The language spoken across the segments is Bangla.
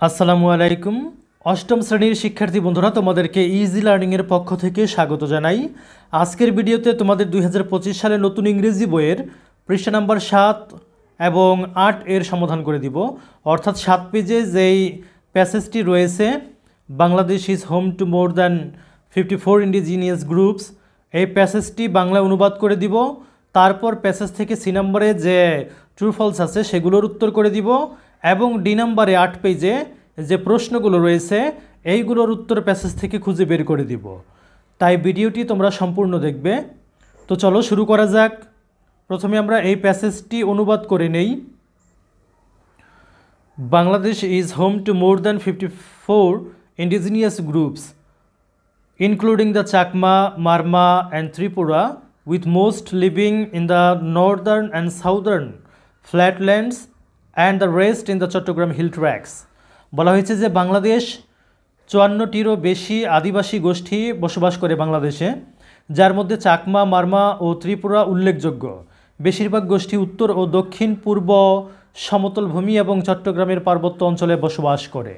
আসসালামু আলাইকুম। অষ্টম শ্রেণীর শিক্ষার্থী বন্ধুরা, তোমাদেরকে ইজি লার্নিংয়ের পক্ষ থেকে স্বাগত জানাই। আজকের ভিডিওতে তোমাদের 2025 সালের নতুন ইংরেজি বইয়ের পৃষ্ঠা নাম্বার 7 এবং 8 এর সমাধান করে দিব। অর্থাৎ 7 পেজে যেই প্যাসেজটি রয়েছে, Bangladesh is home to more than 54 indigenous groups, এই প্যাসেজটি বাংলা অনুবাদ করে দিব। তারপর প্যাসেজ থেকে সি নম্বরে যে ট্রু ফলস আছে সেগুলোর উত্তর করে দিব এবং ডি নাম্বারে 8 পেজে যে প্রশ্নগুলো রয়েছে এইগুলোর উত্তর প্যাসেজ থেকে খুঁজে বের করে দিব। তাই ভিডিওটি তোমরা সম্পূর্ণ দেখবে। তো চলো শুরু করা যাক। প্রথমে আমরা এই প্যাসেজটি অনুবাদ করে নেই। Bangladesh is home to more than 54 indigenous groups including the Chakma, Marma and Tripura, with most living in the northern and southern flatlands and the rest in the Chattogram hill tracts. বলা হয়েছে যে বাংলাদেশ 54টিরও বেশি আদিবাসী গোষ্ঠী বসবাস করে বাংলাদেশে, যার মধ্যে চাকমা, মারমা ও ত্রিপুরা উল্লেখযোগ্য। বেশিরভাগ গোষ্ঠী উত্তর ও দক্ষিণ পূর্ব সমতল ভূমি এবং চট্টগ্রামের পার্বত্য অঞ্চলে বসবাস করে।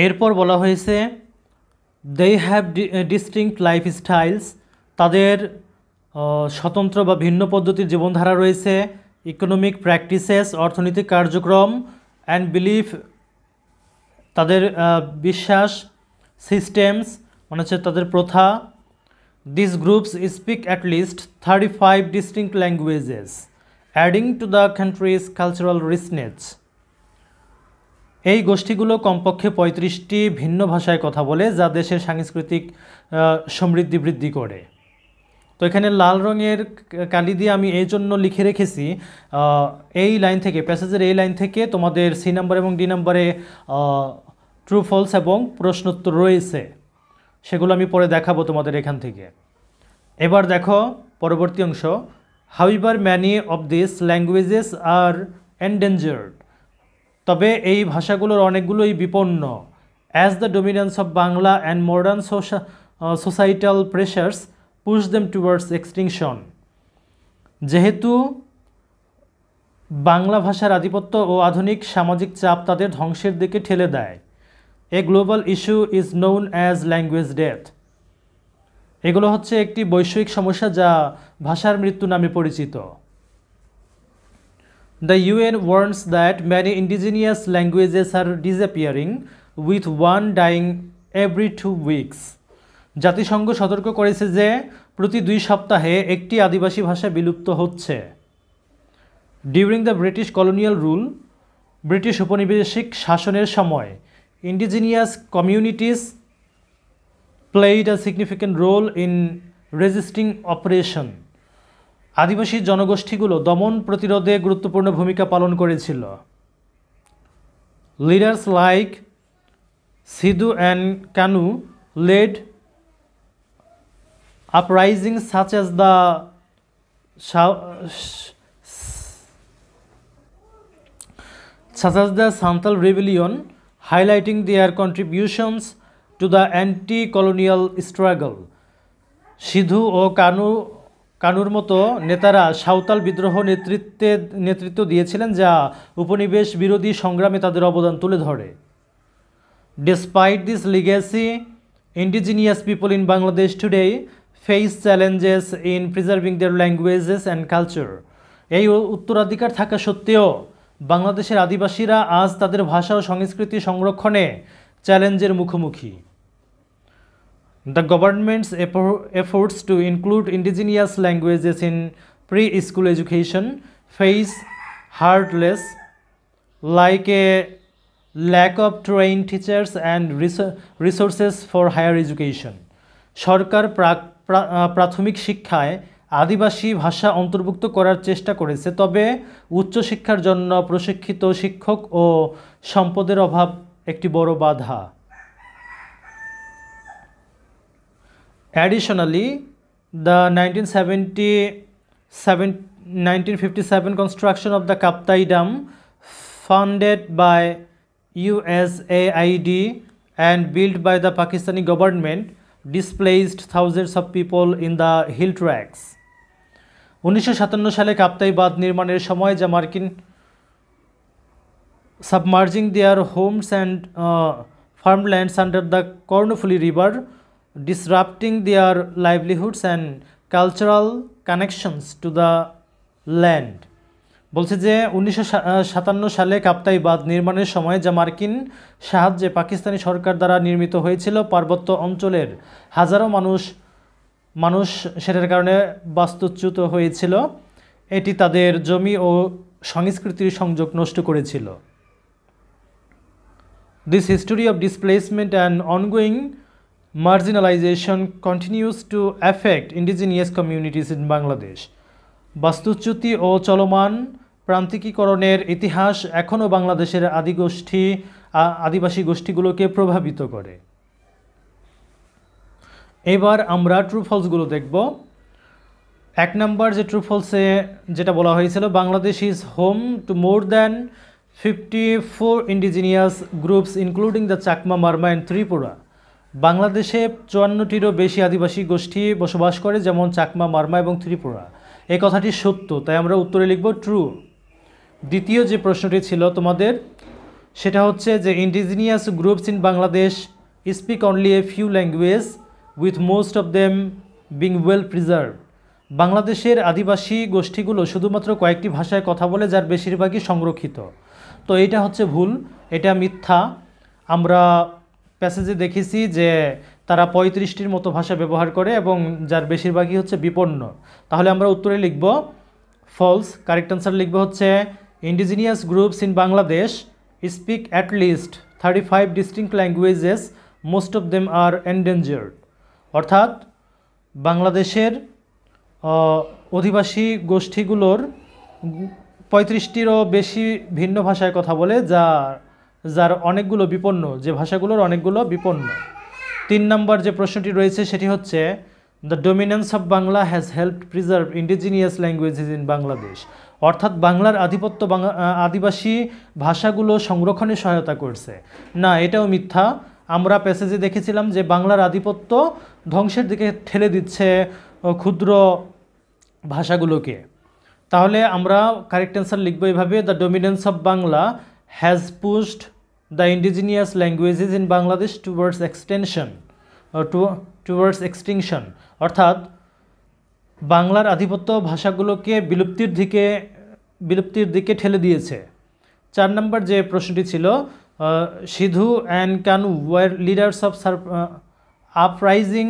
এরপর বলা হয়েছে they have distinct lifestyles, তাদের স্বতন্ত্র বা ভিন্ন পদ্ধতির জীবনধারা রয়েছে। ইকোনমিক প্র্যাকটিসেস, অর্থনৈতিক কার্যক্রম, অ্যান্ড বিলিফ, তাদের বিশ্বাস। সিস্টেমস মানে হচ্ছে তাদের প্রথা। This groups speak at least 35 distinct languages adding to the countries cultural richness. এই গোষ্ঠীগুলো কমপক্ষে 35টি ভিন্ন ভাষায় কথা বলে, যা দেশের সাংস্কৃতিক সমৃদ্ধি বৃদ্ধি করে। তো এখানে লাল রঙের কালি দিয়ে আমি এই জন্য লিখে রেখেছি, এই লাইন থেকে, প্যাসেজের এই লাইন থেকে তোমাদের সি নাম্বার এবং ডি নাম্বারে ট্রু ফলস এবং প্রশ্নোত্তর রয়েছে, সেগুলো আমি পরে দেখাবো তোমাদের এখান থেকে। এবার দেখো পরবর্তী অংশ। However many of this languages are endangered, তবে এই ভাষাগুলোর অনেকগুলোই বিপন্ন। As the dominance of Bangla and modern societal pressures push them towards extinction, যেহেতু বাংলা ভাষার আধিপত্য ও আধুনিক সামাজিক চাপ তাদের ধ্বংসের দিকে ঠেলে দেয়। এ global issue is known as language death, এগুলো হচ্ছে একটি বৈশ্বিক সমস্যা যা ভাষার মৃত্যু নামে পরিচিত। The UN warns that many indigenous languages are disappearing, with one dying every 2 weeks. জাতিসংঘ সতর্ক করেছে যে প্রতি 2 সপ্তাহে একটি আদিবাসী ভাষা বিলুপ্ত হচ্ছে। During the British colonial rule, British উপনিবেশিক শাসনের সময়, indigenous communities played a significant role in resisting oppression, আদিবাসী জনগোষ্ঠীগুলো দমন প্রতিরোধে গুরুত্বপূর্ণ ভূমিকা পালন করেছিল। Leaders like Sidhu and Kanu led uprising such as the Santal rebellion, highlighting their contributions to the anti colonial struggle. Sidhu ও কানুর মতো নেতারা সাঁওতাল বিদ্রোহ নেতৃত্ব দিয়েছিলেন, যা উপনিবেশ বিরোধী সংগ্রামে তাদের অবদান তুলে ধরে। Despite this legacy, indigenous people in Bangladesh today face challenges in preserving their languages and culture. এই উত্তরাধিকার থাকা সত্ত্বেও বাংলাদেশের আদিবাসীরা আজ তাদের ভাষা ও সংস্কৃতি সংরক্ষণে চ্যালেঞ্জের মুখোমুখি। The government's efforts to include indigenous languages in pre-school education face hurdles like a lack of trained teachers and resources for higher education. সরকার প্রাথমিক শিক্ষায় আদিবাসী ভাষা অন্তর্ভুক্ত করার চেষ্টা করেছে, তবে উচ্চশিক্ষার জন্য প্রশিক্ষিত শিক্ষক ও সম্পদের অভাব একটি বড় বাধা। Additionally, the 1957 construction of the Kaptai Dam, funded by USAID and built by the Pakistani government, displaced thousands of people in the hill tracts. 1957 সালে কাপ্তাই বাঁধ নির্মাণের সময় যা মার্কিন submerging their homes and farmlands under the Cornfuli River, disrupting their livelihoods and cultural connections to the land. বলছে যে 1957 সালে কাপ্তাই বাঁধ নির্মাণের সময় যা মার্কিন সাহায্যে পাকিস্তানি সরকার দ্বারা নির্মিত হয়েছিল, পার্বত্য অঞ্চলের হাজারো মানুষ সেটার কারণে বাস্তুচ্যুত হয়েছিল। এটি তাদের জমি ও সংস্কৃতির সংযোগ নষ্ট করেছিল। This history of displacement and ongoing marginalization continues to affect indigenous communities in Bangladesh. বাস্তুচ্যুতি ও চলমান প্রান্তিকীকরণের ইতিহাস এখনও বাংলাদেশের আদিবাসী গোষ্ঠীগুলোকে প্রভাবিত করে। এবার আমরা ট্রু ফলসগুলো দেখব। 1 নম্বর যে ট্রু ফলসে যেটা বলা হয়েছিল, Bangladesh is home to more than 54 indigenous groups including the Chakma, Marma and Tripura. বাংলাদেশে 54টিরও বেশি আদিবাসী গোষ্ঠী বসবাস করে, যেমন চাকমা, মারমা এবং ত্রিপুরা। এই কথাটি সত্য, তাই আমরা উত্তরে লিখব ট্রু। দ্বিতীয় যে প্রশ্নটি ছিল তোমাদের, সেটা হচ্ছে যে indigenous groups in Bangladesh speak only a few language with most of them being well preserve. বাংলাদেশের আদিবাসী গোষ্ঠীগুলো শুধুমাত্র কয়েকটি ভাষায় কথা বলে, যার বেশিরভাগই সংরক্ষিত। তো এটা হচ্ছে ভুল, এটা মিথ্যা। আমরা প্যাসেজে দেখেছি যে তারা 35টির মতো ভাষা ব্যবহার করে এবং যার বেশিরভাগই হচ্ছে বিপন্ন। তাহলে আমরা উত্তরে লিখব ফলস। কারেক্ট আনসার লিখব হচ্ছে indigenous groups in Bangladesh speak at least 35 distinct languages, most of them are endangered. অর্থাৎ বাংলাদেশের অধিবাসী গোষ্ঠীগুলোর 35টিরও বেশি ভিন্ন ভাষায় কথা বলে, যার অনেকগুলো বিপন্ন, যে ভাষাগুলোর অনেকগুলো বিপন্ন। 3 নম্বর যে প্রশ্নটি রয়েছে সেটি হচ্ছে the dominance of Bangla has helped preserve indigenous languages in Bangladesh. অর্থাৎ বাংলার আধিপত্য আদিবাসী ভাষাগুলো সংরক্ষণে সহায়তা করছে। না, এটাও মিথ্যা। আমরা প্যাসেজে দেখেছিলাম যে বাংলার আধিপত্য ধ্বংসের দিকে ঠেলে দিচ্ছে ক্ষুদ্র ভাষাগুলোকে। তাহলে আমরা কারেক্ট অ্যান্সার লিখব এভাবে, the dominance of Bangla has pushed the indigenous languages in Bangladesh towards extinction. অর্থাৎ বাংলার আধিপত্য ভাষাগুলোকে বিলুপ্তির দিকে ঠেলে দিয়েছে। 4 নম্বর যে প্রশ্নটি ছিল, Sidhu and Kanu were leaders of uprising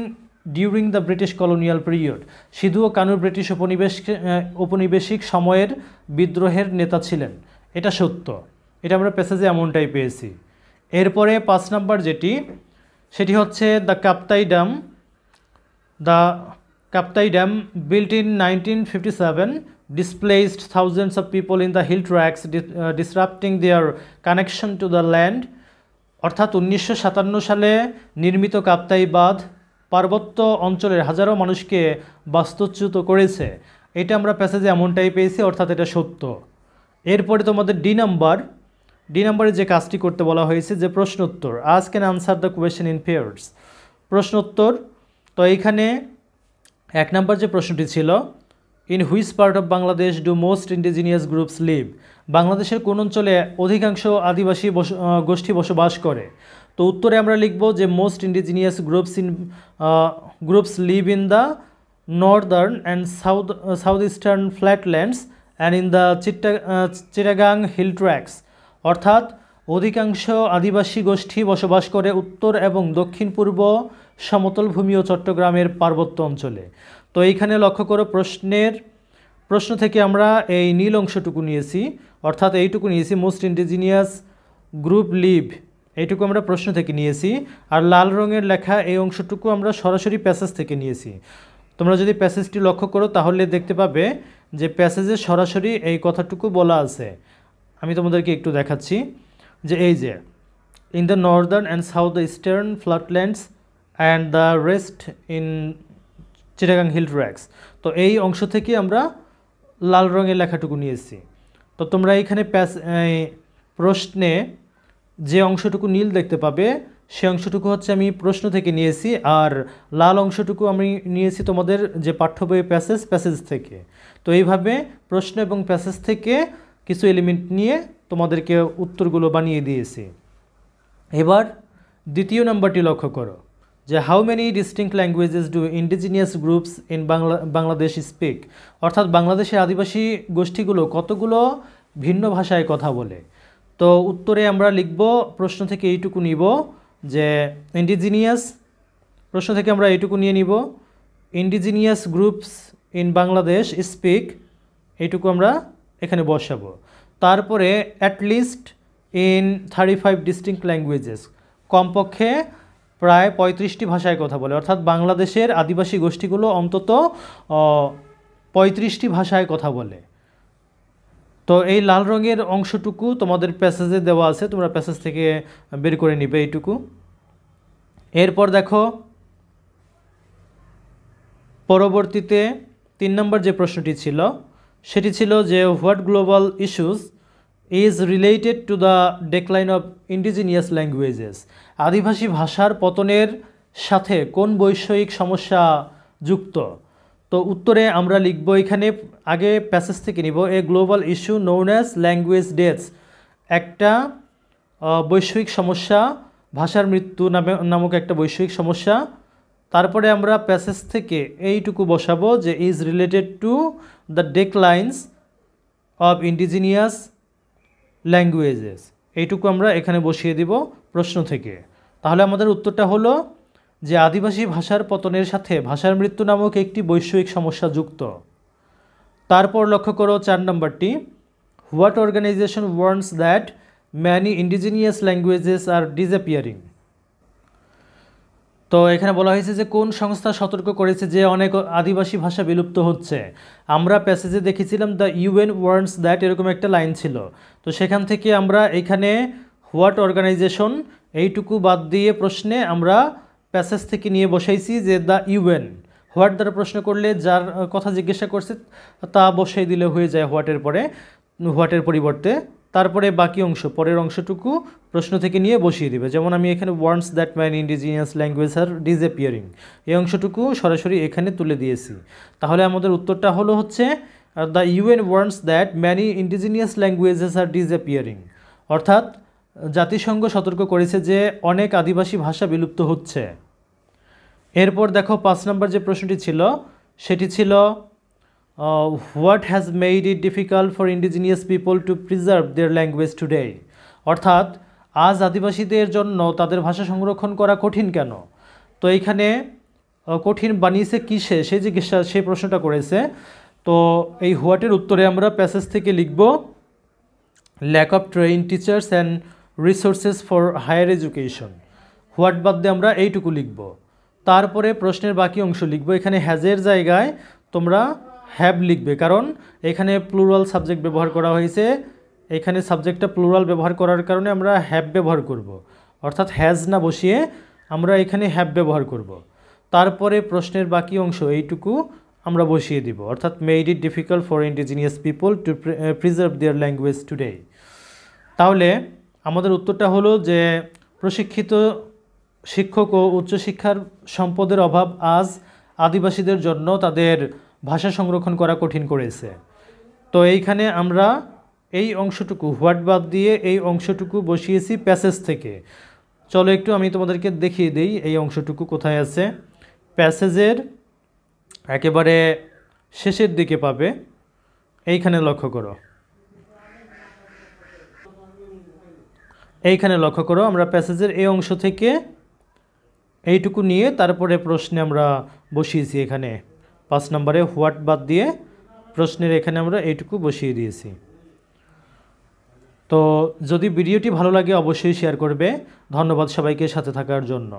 during the British colonial period. Sidhu ও কানু ব্রিটিশ ঔপনিবেশিক সময়ের বিদ্রোহের নেতা ছিলেন। এটা সত্য, এটা আমরা প্যাসেজে এমনটাই পেয়েছি। এরপরে 5 নম্বর যেটি, সেটি হচ্ছে the Kaptai dam built in 1957 displaced thousands of people in the hill tracts, disrupting their connection to the land. অর্থাৎ 1957 সালে নির্মিত কাপ্তাই বাঁধ পার্বত্য অঞ্চলের হাজারো মানুষকে বাস্তুচ্যুত করেছে। এটা আমরা প্যাসেজে এমনটাই পেয়েছি, অর্থাৎ এটা সত্য। এরপরে তোমাদের ডি নাম্বারে যে কাজটি করতে বলা হয়েছে, যে প্রশ্ন উত্তর, ask and answer the question in pairs. প্রশ্ন উত্তর, তো এইখানে 1 নম্বর যে প্রশ্নটি ছিল, in which part of Bangladesh do most indigenous groups live. বাংলাদেশের কোন অঞ্চলে অধিকাংশ আদিবাসী গোষ্ঠী বসবাস করে। তো উত্তরে আমরা লিখব যে most indigenous groups live in the northern and south eastern flatlands and in the Chittagong hill tracts. অর্থাৎ অধিকাংশ আদিবাসী গোষ্ঠী বসবাস করে উত্তর এবং দক্ষিণ পূর্ব সমতল ভূমি ও চট্টগ্রামের পার্বত্য অঞ্চলে। তো এইখানে লক্ষ্য করো, প্রশ্ন থেকে আমরা এই নীল অংশটুকু নিয়েছি, অর্থাৎ এইটুকু নিয়েছি, মোস্ট ইন্ডিজিনিয়াস গ্রুপ লিভ, এইটুকু আমরা প্রশ্ন থেকে নিয়েছি। আর লাল রঙের লেখা এই অংশটুকু আমরা সরাসরি প্যাসেজ থেকে নিয়েছি। তোমরা যদি প্যাসেজটি লক্ষ্য করো তাহলে দেখতে পাবে যে প্যাসেজে সরাসরি এই কথাটুকু বলা আছে। আমি তোমাদেরকে একটু দেখাচ্ছি যে এই যে in the northern and south eastern flatlands and the rest in Chittagong hill tracts. তো এই অংশ থেকে আমরা লাল রঙের লেখাটুকু নিয়েছি। তো তোমরা এইখানে প্রশ্নে যে অংশটুকু নীল দেখতে পাবে সে অংশটুকু হচ্ছে আমি প্রশ্ন থেকে নিয়েছি, আর লাল অংশটুকু আমি নিয়েছি তোমাদের যে পাঠ্য বইয়ের প্যাসেজ থেকে। তো এইভাবে প্রশ্ন এবং প্যাসেজ থেকে কিছু এলিমেন্ট নিয়ে তোমাদেরকে উত্তরগুলো বানিয়ে দিয়েছি। এবার দ্বিতীয় নাম্বারটি লক্ষ্য করো যে how many distinct languages do indigenous groups in Bangladesh speak, অর্থাৎ বাংলাদেশের আদিবাসী গোষ্ঠীগুলো কতগুলো ভিন্ন ভাষায় কথা বলে। তো উত্তরে আমরা লিখব, প্রশ্ন থেকে এইটুকু নিব যে ইন্ডিজিনিয়াস, প্রশ্ন থেকে আমরা এইটুকু নিয়ে নিব indigenous groups in Bangladesh speak, এইটুকু আমরা এখানে বসাবো। তারপরে অ্যাটলিস্ট ইন 35 ডিস্টিংক্ট ল্যাঙ্গুয়েজেস, কমপক্ষে প্রায় 35টি ভাষায় কথা বলে, অর্থাৎ বাংলাদেশের আদিবাসী গোষ্ঠীগুলো অন্তত 35টি ভাষায় কথা বলে। তো এই লাল রঙের অংশটুকু তোমাদের প্যাসেজে দেওয়া আছে, তোমরা প্যাসেজ থেকে বের করে নিবে এইটুকু। এরপর দেখো পরবর্তীতে 3 নম্বর যে প্রশ্নটি ছিল সেটি ছিল যে what global issues is related to the decline of indigenous languages, আদিবাসী ভাষার পতনের সাথে কোন বৈষয়িক সমস্যা যুক্ত। তো উত্তরে আমরা লিখব, এখানে আগে প্যাসেজ থেকে নিব, এ global issue known as language deaths, একটা বৈষয়িক সমস্যা, ভাষার মৃত্যু নামক একটা বৈষয়িক সমস্যা। তারপরে আমরা প্যাসেজ থেকে এইটুকু বসাবো যে is related to the declines of indigenous languages, এইটুকু আমরা এখানে বসিয়ে দিব প্রশ্ন থেকে। তাহলে আমাদের উত্তরটা হলো যে আদিবাসী ভাষার পতনের সাথে ভাষার মৃত্যু নামক একটি বৈষয়িক সমস্যা যুক্ত। তারপর লক্ষ্য করো 4 নম্বরটি, what organization warns that many indigenous languages are disappearing. তো এখানে বলা হয়েছে যে কোন সংস্থা সতর্ক করেছে যে অনেক আদিবাসী ভাষা বিলুপ্ত হচ্ছে। আমরা প্যাসেজে দেখেছিলাম দ্য ইউএন ওয়ার্নস দ্যাট, এরকম একটা লাইন ছিল। তো সেখান থেকে আমরা এখানে হোয়াট অর্গানাইজেশন এইটুকু বাদ দিয়ে প্রশ্নে আমরা প্যাসেজ থেকে নিয়ে বসাইছি যে দ্য ইউএন। হোয়াট দ্বারা প্রশ্ন করলে যার কথা জিজ্ঞাসা করছে তা বসাই দিলে হয়ে যায় হোয়াটের পরে, হোয়াটের পরিবর্তে। তারপরে বাকি অংশ, পরের অংশটুকু প্রশ্ন থেকে নিয়ে বসিয়ে দিবে। যেমন আমি এখানে warns that man indigenous language are disappearing, এই অংশটুকু সরাসরি এখানে তুলে দিয়েছি। তাহলে আমাদের উত্তরটা হলো হচ্ছে the UN warns that many indigenous languages are disappearing, অর্থাৎ জাতিসংঘ সতর্ক করেছে যে অনেক আদিবাসী ভাষা বিলুপ্ত হচ্ছে। এরপর দেখো 5 নম্বর যে প্রশ্নটি ছিল সেটি ছিল what has made it difficult for indigenous people to preserve their language today, অর্থাৎ আজ আদিবাসীদের জন্য তাদের ভাষা সংরক্ষণ করা কঠিন কেন। তো এইখানে কঠিন বানিয়েছে কিসে সেই প্রশ্নটা করেছে। তো এই হোয়াটের উত্তরে আমরা প্যাসেজ থেকে লিখব lack of train teachers and resources for higher education, what বাদ দিয়ে আমরা এইটুকু লিখব। তারপরে প্রশ্নের বাকি অংশ লিখব, এখানে হ্যাজের জায়গায় তোমরা হ্যাভ লিখবে, কারণ এখানে প্লুরাল সাবজেক্ট ব্যবহার করা হয়েছে। এখানে সাবজেক্টটা প্লুরাল ব্যবহার করার কারণে আমরা হ্যাভ ব্যবহার করব, অর্থাৎ হ্যাজ না বসিয়ে আমরা এখানে হ্যাভ ব্যবহার করব। তারপরে প্রশ্নের বাকি অংশ এইটুকু আমরা বসিয়ে দিব, অর্থাৎ made it difficult for indigenous people to preserve their language today. তাহলে আমাদের উত্তরটা হলো যে প্রশিক্ষিত শিক্ষক ও উচ্চশিক্ষার সম্পদের অভাব আজ আদিবাসীদের জন্য তাদের ভাষা সংরক্ষণ করা কঠিন করেছে। তো এইখানে আমরা এই অংশটুকু হোয়াট বাদ দিয়ে এই অংশটুকু বসিয়েছি প্যাসেজ থেকে। চলো একটু আমি তোমাদেরকে দেখিয়ে দিই এই অংশটুকু কোথায় আছে। প্যাসেজের একেবারে শেষের দিকে পাবে, এইখানে লক্ষ্য করো, এইখানে লক্ষ্য করো। আমরা প্যাসেজের এই অংশ থেকে এইটুকু নিয়ে তারপরে প্রশ্নে আমরা বসিয়েছি, এখানে 5 নম্বরে হোয়াট বাদ দিয়ে প্রশ্নের এখানে আমরা এইটুকু বসিয়ে দিয়েছি। তো যদি ভিডিওটি ভালো লাগে অবশ্যই শেয়ার করবে। ধন্যবাদ সবাইকে সাথে থাকার জন্য।